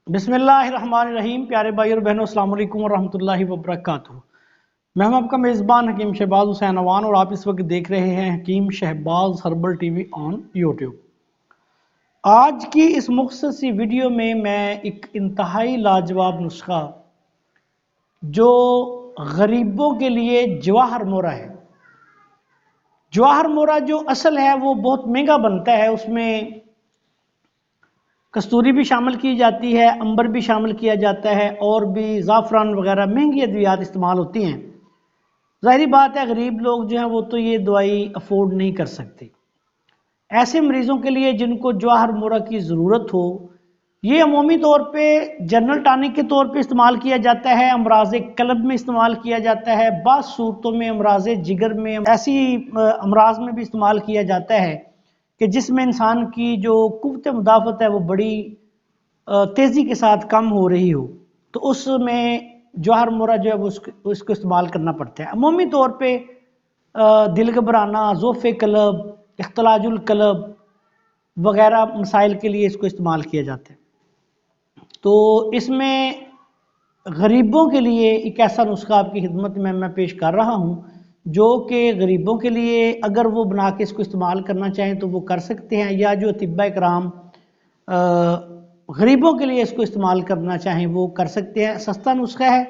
बिस्मिल्लाहिर्रहमानिर्रहीम। प्यारे भाई और बहनों, अस्सलाम वालेकुम वरहमतुल्लाहि वबरकातुहू। मैं हूं आपका मेज़बान हकीम शहबाज हुसैन अवान और आप इस वक्त देख रहे हैं Hakeem Shahbaz herbal TV on YouTube. आज की इस मुख्तसर सी वीडियो में मैं एक इंतहाई लाजवाब नुस्खा जो गरीबों के लिए जवाहर मोरा है। जवाहर मोरा जो असल है वो बहुत महंगा बनता है, उसमें कस्तूरी भी शामिल की जाती है, अंबर भी शामिल किया जाता है और भी ज़ाफ़रान वगैरह महंगी अद्वियात इस्तेमाल होती हैं। ज़ाहिरी बात है गरीब लोग जो हैं वो तो ये दवाई अफोर्ड नहीं कर सकते। ऐसे मरीज़ों के लिए जिनको जवाहर मोरा की ज़रूरत हो, ये अमूमी तौर पे जनरल टॉनिक के तौर पे इस्तेमाल किया जाता है, अमराज कल्ब में इस्तेमाल किया जाता है, बाज़ सूरतों में अमराज जिगर में, ऐसी अमराज में भी इस्तेमाल किया जाता है कि जिसमें इंसान की जो कुव्वत मुदाफ़त है वो बड़ी तेज़ी के साथ कम हो रही हो, तो उसमें जवाहर मोरा जो है वो उसको इस्तेमाल करना पड़ता है। अमूमी तौर पे दिल घबराना, ज़ोफ़े कल्ब, इख्तिलाजुल कल्ब वगैरह मसाइल के लिए इसको इस्तेमाल किया जाता है। तो इसमें गरीबों के लिए एक ऐसा नुस्खा आपकी खिदमत में मैं पेश कर रहा हूँ जो कि गरीबों के लिए अगर वो बना के इसको इस्तेमाल करना चाहें तो वो कर सकते हैं, या जो अतिब्बा इकराम गरीबों के लिए इसको इस्तेमाल करना चाहें वो कर सकते हैं। सस्ता नुस्खा है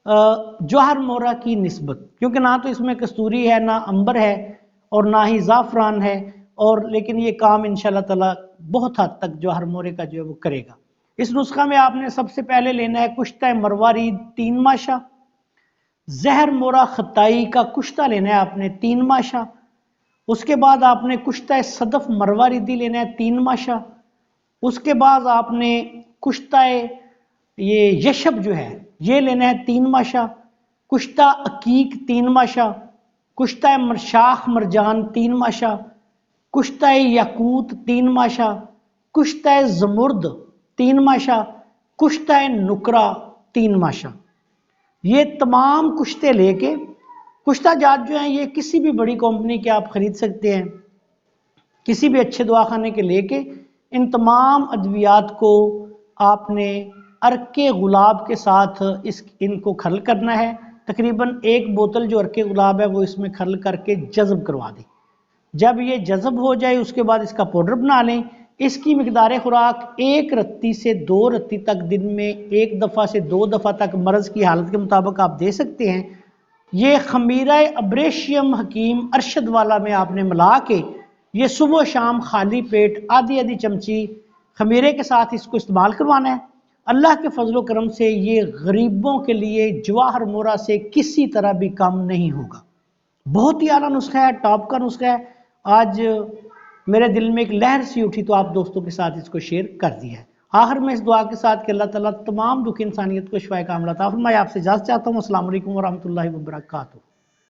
जवाहर मोरा की निस्बत, क्योंकि ना तो इसमें कस्तूरी है, ना अंबर है और ना ही ज़ाफ़रान है, और लेकिन ये काम इंशाअल्लाह ताला बहुत हद तक जवाहर मोरे का जो है वो करेगा। इस नुस्खा में आपने सबसे पहले लेना है कुश्ता मरवारी 3 माशा, जहर मोरा खताई का कुश्ता लेना है आपने 3 माशा। उसके बाद आपने कुश्ता सदफ मरवारिदी लेना है 3 माशा। उसके बाद आपने कुश्ता ये यशब जो है ये लेना है 3 माशा। कुश्ता अकीक 3 माशा, कुश्ता मरशाख मरजान 3 माशा, कुश्ता याकूत 3 माशा, कुश्ता ज़मुर्द 3 माशा, कुश्ता नुकरा 3 माशा। ये तमाम कुश्ते लेके, कुश्ता जात जो हैं ये किसी भी बड़ी कंपनी के आप ख़रीद सकते हैं, किसी भी अच्छे दवाखाने के लेके इन तमाम अद्वियात को आपने अर्के गुलाब के साथ इनको खरल करना है। तकरीबन 1 बोतल जो अर्के गुलाब है वो इसमें खरल करके जज़ब करवा दें। जब ये जज़ब हो जाए उसके बाद इसका पाउडर बना लें। इसकी मिकदार खुराक 1 रत्ती से 2 रत्ती तक दिन में 1 दफ़ा से 2 दफ़ा तक मर्ज़ की हालत के मुताबिक आप दे सकते हैं। ये खमीरा अब्रेशियम हकीम अरशद वाला में आपने मिला के ये सुबह शाम खाली पेट आधी आधी चमची खमीरे के साथ इसको इस्तेमाल करवाना है। अल्लाह के फजलो करम से ये गरीबों के लिए जवाहर मोरा से किसी तरह भी कम नहीं होगा। बहुत ही आला नुस्खा है, टॉप का नुस्खा है। आज मेरे दिल में एक लहर सी उठी तो आप दोस्तों के साथ इसको शेयर कर दिया है। आखिर में इस दुआ के साथ कि अल्लाह ताला तमाम दुख इंसानियत को शिफाए कामिला अता फरमाए, आपसे इजाज़त चाहता हूँ। अस्सलाम वालेकुम वरहमतुल्लाहि वबरकातुहू।